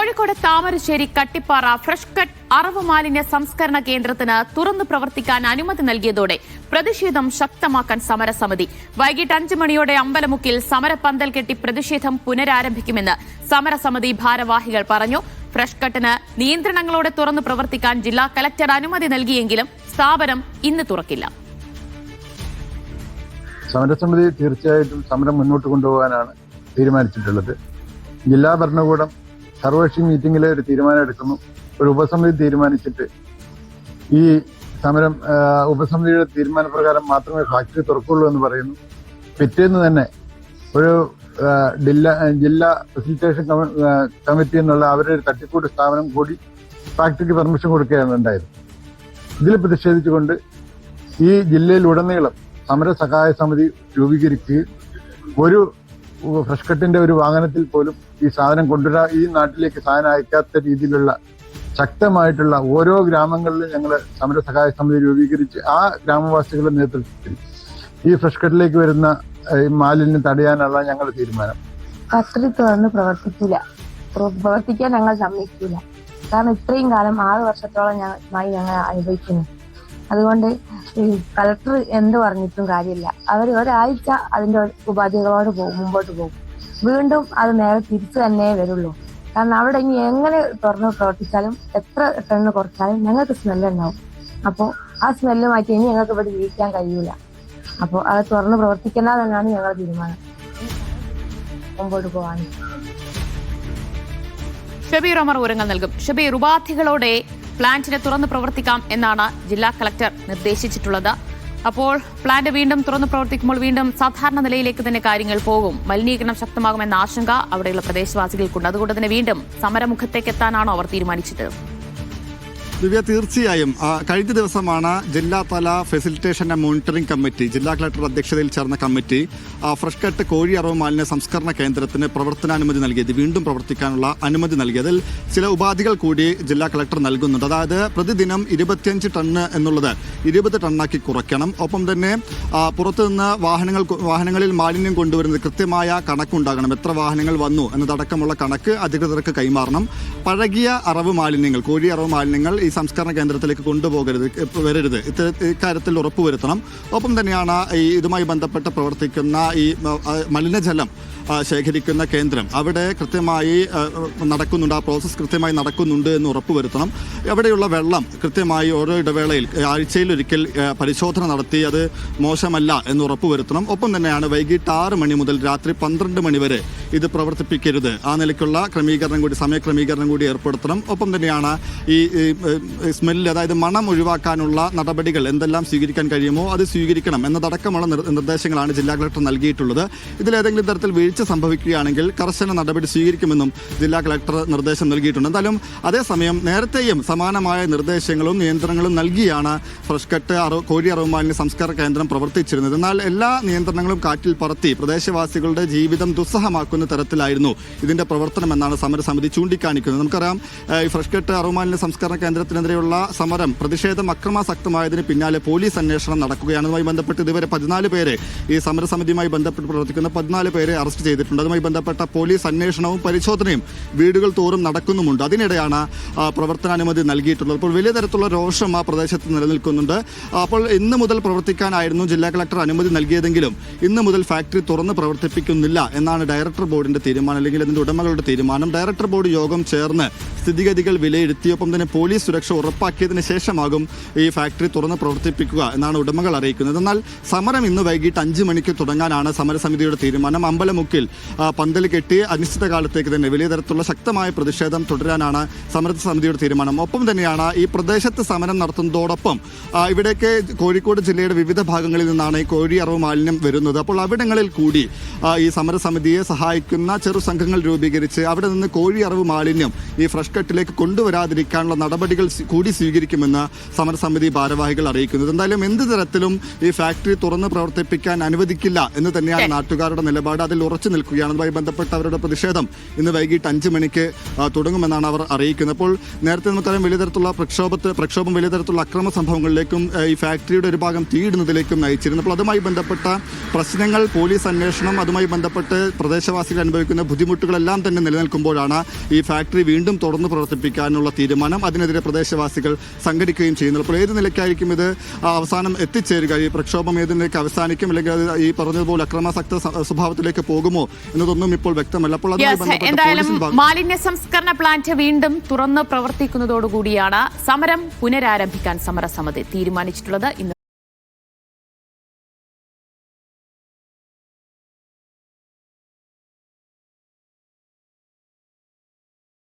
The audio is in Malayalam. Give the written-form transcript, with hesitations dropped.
കോഴിക്കോട് താമരശ്ശേരി കട്ടിപ്പാറ ഫ്രഷ് കട്ട് അറവ് മാലിന്യ സംസ്കരണ കേന്ദ്രത്തിന് തുറന്നു പ്രവർത്തിക്കാൻ അനുമതി നൽകിയതോടെ പ്രതിഷേധം ശക്തമാക്കാൻ സമരസമിതി. വൈകിട്ട് 5 മണിയോടെ അമ്പലമുക്കിൽ സമരപ്പന്തൽ കെട്ടി പ്രതിഷേധം പുനരാരംഭിക്കുമെന്ന് സമരസമിതി ഭാരവാഹികൾ പറഞ്ഞു. ഫ്രഷ് കട്ടിന് നിയന്ത്രണങ്ങളോടെ തുറന്നു പ്രവർത്തിക്കാൻ ജില്ലാ കലക്ടർ അനുമതി നൽകിയെങ്കിലും സ്ഥാപനം ഇന്ന് തുറക്കില്ല. സമരസമിതി തീർച്ചയായിട്ടും സമരം മുന്നോട്ട് കൊണ്ടുപോകാനാണ് തീരുമാനിച്ചിട്ടുള്ളത്. ജില്ലാ ഭരണകൂടം സർവകക്ഷി മീറ്റിംഗിൽ ഒരു തീരുമാനം എടുക്കുന്നു. ഒരു ഉപസമിതി തീരുമാനിച്ചിട്ട് ഈ സമരം ഉപസമിതിയുടെ തീരുമാനപ്രകാരം മാത്രമേ ഫാക്ടറി തുറക്കുള്ളൂ എന്ന് പറയുന്നു. പിറ്റേന്ന് തന്നെ ഒരു ജില്ലാ ഫെസിലിറ്റേഷൻ കമ്മിറ്റി എന്നുള്ള അവരുടെ ഒരു തട്ടിക്കൂട്ട് സ്ഥാപനം കൂടി ഫാക്ടറിക്ക് പെർമിഷൻ കൊടുക്കുകയാണ് ഉണ്ടായത്. ഇതിൽ പ്രതിഷേധിച്ചുകൊണ്ട് ഈ ജില്ലയിലുടനീളം സമര സഹായ സമിതി രൂപീകരിക്കുകയും ഒരു ഫ്രഷ് കട്ടിന്റെ ഒരു വാഹനത്തിൽ പോലും ഈ സാധനം കൊണ്ടുവരാൻ ഈ നാട്ടിലേക്ക് സാധനം അയക്കാത്ത രീതിയിലുള്ള ശക്തമായിട്ടുള്ള ഓരോ ഗ്രാമങ്ങളിലും ഞങ്ങൾ സമര സഹായ സമിതി രൂപീകരിച്ച് ആ ഗ്രാമവാസികളുടെ നേതൃത്വത്തിൽ ഈ ഫ്രഷ് കട്ടിലേക്ക് വരുന്ന മാലിന്യം തടയാനുള്ള ഞങ്ങളുടെ തീരുമാനം. ഫാക്ടറി തുറന്ന് പ്രവർത്തിക്കാൻ ഞങ്ങൾ സമ്മതിക്കില്ല. കാരണം ഇത്രയും കാലം 6 വർഷത്തോളം ഞങ്ങൾ അനുഭവിക്കുന്നു. അതുകൊണ്ട് ഈ കളക്ടർ എന്ത് പറഞ്ഞിട്ടും കാര്യമില്ല. അവർ ഒരാഴ്ച അതിന്റെ ഉപാധികളോട് മുമ്പോട്ട് പോകും. വീണ്ടും അത് നേരെ തിരിച്ചു തന്നെ വരുള്ളൂ. കാരണം അവിടെ ഇനി എങ്ങനെ തുറന്ന് പ്രവർത്തിച്ചാലും എത്ര ടണ്ണ് കുറച്ചാലും ഞങ്ങൾക്ക് സ്മെല്ല് ഉണ്ടാവും. അപ്പോൾ ആ സ്മെല്ല് മാറ്റി ഇനി ഞങ്ങൾക്ക് ഇവിടെ ജീവിക്കാൻ കഴിയൂല. അപ്പോൾ അത് തുറന്ന് പ്രവർത്തിക്കണ്ടെന്നാണ് ഞങ്ങളുടെ തീരുമാനം. മുമ്പോട്ട് പോകാൻ ഷബീർ ഉമർ വിവരങ്ങൾ നൽകും. ഷബീർ, ഉപാധികളോടെ പ്ലാന്റിനെ തുറന്നു പ്രവർത്തിക്കാം എന്നാണ് ജില്ലാ കളക്ടർ നിർദ്ദേശിച്ചിട്ടുള്ളത്. അപ്പോൾ പ്ലാന്റ് വീണ്ടും തുറന്നു പ്രവർത്തിക്കുമ്പോൾ വീണ്ടും സാധാരണ നിലയിലേക്ക് തന്നെ കാര്യങ്ങൾ പോകും. മലിനീകരണം ശക്തമാകുമെന്ന ആശങ്ക അവിടെയുള്ള പ്രദേശവാസികൾക്കുണ്ട്. അതുകൊണ്ട് തന്നെ വീണ്ടും സമരമുഖത്തേക്ക് എത്താനാണോ അവർ തീരുമാനിച്ചത്? ദിവ്യ, തീർച്ചയായും കഴിഞ്ഞ ദിവസമാണ് ജില്ലാതല ഫെസിലിറ്റേഷൻ ആൻഡ് മോണിറ്ററിംഗ് കമ്മിറ്റി, ജില്ലാ കളക്ടർ അധ്യക്ഷതയിൽ ചേർന്ന കമ്മിറ്റി ഫ്രഷ് കട്ട് കോഴി അറവ് മാലിന്യ സംസ്കരണ കേന്ദ്രത്തിന് പ്രവർത്തനാനുമതി നൽകിയത്, വീണ്ടും പ്രവർത്തിക്കാനുള്ള അനുമതി നൽകിയതിൽ ചില ഉപാധികൾ കൂടി ജില്ലാ കളക്ടർ നൽകുന്നുണ്ട്. അതായത് പ്രതിദിനം 25 ടണ്ണ് എന്നുള്ളത് 20 ടണ്ണാക്കി കുറയ്ക്കണം. ഒപ്പം തന്നെ പുറത്തുനിന്ന് വാഹനങ്ങളിൽ മാലിന്യം കൊണ്ടുവരുന്നത് കൃത്യമായ കണക്കുണ്ടാകണം. എത്ര വാഹനങ്ങൾ വന്നു എന്നതടക്കമുള്ള കണക്ക് അധികൃതർക്ക് കൈമാറണം. പഴകിയ അറവ് മാലിന്യങ്ങൾ, കോഴി അറവ് മാലിന്യങ്ങൾ ഈ സംസ്കരണ കേന്ദ്രത്തിലേക്ക് വരരുത്. ഇക്കാര്യത്തിൽ ഉറപ്പുവരുത്തണം. ഒപ്പം തന്നെയാണ് ഇതുമായി ബന്ധപ്പെട്ട് പ്രവർത്തിക്കുന്ന ഈ മലിനജലം ശേഖരിക്കുന്ന കേന്ദ്രം അവിടെ കൃത്യമായി നടക്കുന്നുണ്ട്, ആ പ്രോസസ്സ് കൃത്യമായി നടക്കുന്നുണ്ട് എന്ന് ഉറപ്പുവരുത്തണം. അവിടെയുള്ള വെള്ളം കൃത്യമായി ഓരോ ഇടവേളയിൽ ആഴ്ചയിലൊരിക്കൽ പരിശോധന നടത്തി അത് മോശമല്ല എന്ന് ഉറപ്പുവരുത്തണം. ഒപ്പം തന്നെയാണ് വൈകിട്ട് 6 മണി മുതൽ രാത്രി 12 മണി വരെ ഇത് പ്രവർത്തിപ്പിക്കരുത്. ആ നിലയ്ക്കുള്ള സമയക്രമീകരണം കൂടി ഏർപ്പെടുത്തണം. ഒപ്പം തന്നെയാണ് ഈ സ്മെല്ല്, അതായത് മണം ഒഴിവാക്കാനുള്ള നടപടികൾ എന്തെല്ലാം സ്വീകരിക്കാൻ കഴിയുമോ അത് സ്വീകരിക്കണം എന്നതടക്കമുള്ള നിർദ്ദേശങ്ങളാണ് ജില്ലാ കളക്ടർ നൽകിയിട്ടുള്ളത്. ഇതിലേതെങ്കിലും തരത്തിൽ വീഴ്ച സംഭവിക്കുകയാണെങ്കിൽ കർശന നടപടി സ്വീകരിക്കുമെന്നും ജില്ലാ കളക്ടർ നിർദ്ദേശം നൽകിയിട്ടുണ്ട്. എന്തായാലും അതേസമയം നേരത്തെയും സമാനമായ നിർദ്ദേശങ്ങളും നിയന്ത്രണങ്ങളും നൽകിയാണ് ഫ്രഷ് കട്ട് കോഴി അറവ് മാലിന്യ സംസ്കരണ കേന്ദ്രം പ്രവർത്തിച്ചിരുന്നത്. എന്നാൽ എല്ലാ നിയന്ത്രണങ്ങളും കാറ്റിൽ പറത്തി പ്രദേശവാസികളുടെ ജീവിതം ദുസ്സഹമാക്കുന്ന തരത്തിലായിരുന്നു ഇതിന്റെ പ്രവർത്തനമെന്നാണ് സമരസമിതി ചൂണ്ടിക്കാണിക്കുന്നത്. നമുക്കറിയാം, ഈ ഫ്രഷ് കട്ട് അറവ് മാലിന്യ സംസ്കരണ കേന്ദ്രത്തിനെതിരെയുള്ള സമരം, പ്രതിഷേധം അക്രമാസക്തമായതിന് പിന്നാലെ പോലീസ് അന്വേഷണം നടക്കുകയാണ്. അതുമായി ബന്ധപ്പെട്ട് ഇതുവരെ 14 പേരെ, ഈ സമരസമിതിയുമായി ബന്ധപ്പെട്ട് പ്രവർത്തിക്കുന്ന 14 പേരെ അറസ്റ്റ് ചെയ്തിട്ടുണ്ട്. അതുമായി ബന്ധപ്പെട്ട പോലീസ് അന്വേഷണവും പരിശോധനയും വീടുകൾ തോറും നടക്കുന്നുമുണ്ട്. അതിനിടെയാണ് പ്രവർത്തനാനുമതി നൽകിയിട്ടുള്ളത്. അപ്പോൾ വലിയ തരത്തിലുള്ള രോഷം ആ പ്രദേശത്ത് നിലനിൽക്കുന്നുണ്ട്. അപ്പോൾ ഇന്ന് മുതൽ പ്രവർത്തിക്കാനായിരുന്നു ജില്ലാ കളക്ടർ അനുമതി നൽകിയതെങ്കിലും ഇന്ന് മുതൽ ഫാക്ടറി തുറന്ന് പ്രവർത്തിപ്പിക്കുന്നില്ല എന്നാണ് ഡയറക്ടർ ബോർഡിന്റെ തീരുമാനം, അല്ലെങ്കിൽ അതിന്റെ ഉടമകളുടെ തീരുമാനം. ഡയറക്ടർ ബോർഡ് യോഗം ചേർന്ന് സ്ഥിതിഗതികൾ വിലയിരുത്തിയൊപ്പം തന്നെ പോലീസ് സുരക്ഷ ഉറപ്പാക്കിയതിന് ശേഷമാകും ഈ ഫാക്ടറി തുറന്ന് പ്രവർത്തിപ്പിക്കുക എന്നാണ് ഉടമകൾ അറിയിക്കുന്നത്. എന്നാൽ സമരം ഇന്ന് വൈകിട്ട് 5 മണിക്ക് തുടങ്ങാനാണ് സമരസമിതിയുടെ തീരുമാനം. അമ്പലമുക്കിൽ പന്തൽ കെട്ടി അനിശ്ചിതകാലത്തേക്ക് തന്നെ വലിയ തരത്തിലുള്ള ശക്തമായ പ്രതിഷേധം തുടരാനാണ് സമരസമിതിയുടെ തീരുമാനം. ഒപ്പം തന്നെയാണ് ഈ പ്രദേശത്ത് സമരം നടത്തുന്നതോടൊപ്പം ഇവിടേക്ക് കോഴിക്കോട് ജില്ലയുടെ വിവിധ ഭാഗങ്ങളിൽ നിന്നാണ് ഈ കോഴി അറവ് മാലിന്യം വരുന്നത്. അപ്പോൾ അവിടങ്ങളിൽ കൂടി ഈ സമരസമിതിയെ സഹായിക്കുന്ന ചെറു സംഘങ്ങൾ രൂപീകരിച്ച് അവിടെ നിന്ന് കോഴി അറവ് മാലിന്യം ഈ ഫ്രഷ് ഫ്രഷ് കട്ടിലേക്ക് കൊണ്ടുവരാതിരിക്കാനുള്ള നടപടികൾ കൂടി സ്വീകരിക്കുമെന്ന് സമരസമിതി ഭാരവാഹികൾ അറിയിക്കുന്നത്. എന്തായാലും എന്ത് തരത്തിലും ഈ ഫാക്ടറി തുറന്ന് പ്രവർത്തിപ്പിക്കാൻ അനുവദിക്കില്ല എന്ന് തന്നെയാണ് നാട്ടുകാരുടെ നിലപാട്. അതിൽ ഉറച്ചു നിൽക്കുകയാണ്. അതുമായി ബന്ധപ്പെട്ട അവരുടെ പ്രതിഷേധം ഇന്ന് വൈകിട്ട് 5 മണിക്ക് തുടങ്ങുമെന്നാണ് അവർ അറിയിക്കുന്നത്. അപ്പോൾ നേരത്തെ നമുക്കറിയാം വലിയ തരത്തിലുള്ള പ്രക്ഷോഭം വലിയ തരത്തിലുള്ള അക്രമ സംഭവങ്ങളിലേക്കും ഈ ഫാക്ടറിയുടെ ഒരു ഭാഗം തീയിടുന്നതിലേക്കും നയിച്ചിരുന്നു. അപ്പോൾ അതുമായി ബന്ധപ്പെട്ട പ്രശ്നങ്ങൾ, പോലീസ് അന്വേഷണം, അതുമായി ബന്ധപ്പെട്ട് പ്രദേശവാസികൾ അനുഭവിക്കുന്ന ബുദ്ധിമുട്ടുകളെല്ലാം തന്നെ നിലനിൽക്കുമ്പോഴാണ് ഈ ഫാക്ടറി വീണ്ടും തുറന്ന് പ്രവർത്തിപ്പിക്കാനുള്ള തീരുമാനം. അതിനെതിരെ പ്രദേശവാസികൾ സംഘടിക്കുകയും ചെയ്യുന്നത്. അപ്പോൾ ഏത് നിലയ്ക്കായിരിക്കും ഇത് അവസാനം എത്തിച്ചേരുക? ഈ പ്രക്ഷോഭം ഏത് നിലയ്ക്ക് അവസാനിക്കും, അല്ലെങ്കിൽ അത് ഈ പറഞ്ഞതുപോലെ അക്രമാസക്ത സ്വഭാവത്തിലേക്ക് പോകുമോ എന്നതൊന്നും ഇപ്പോൾ വ്യക്തമല്ല. അപ്പോൾ എന്തായാലും മാലിന്യ സംസ്കരണ പ്ലാന്റ് വീണ്ടും തുറന്ന് പ്രവർത്തിക്കുന്നതോടുകൂടിയാണ് സമരം പുനരാരംഭിക്കാൻ സമരസമിതി തീരുമാനിച്ചിട്ടുള്ളത്.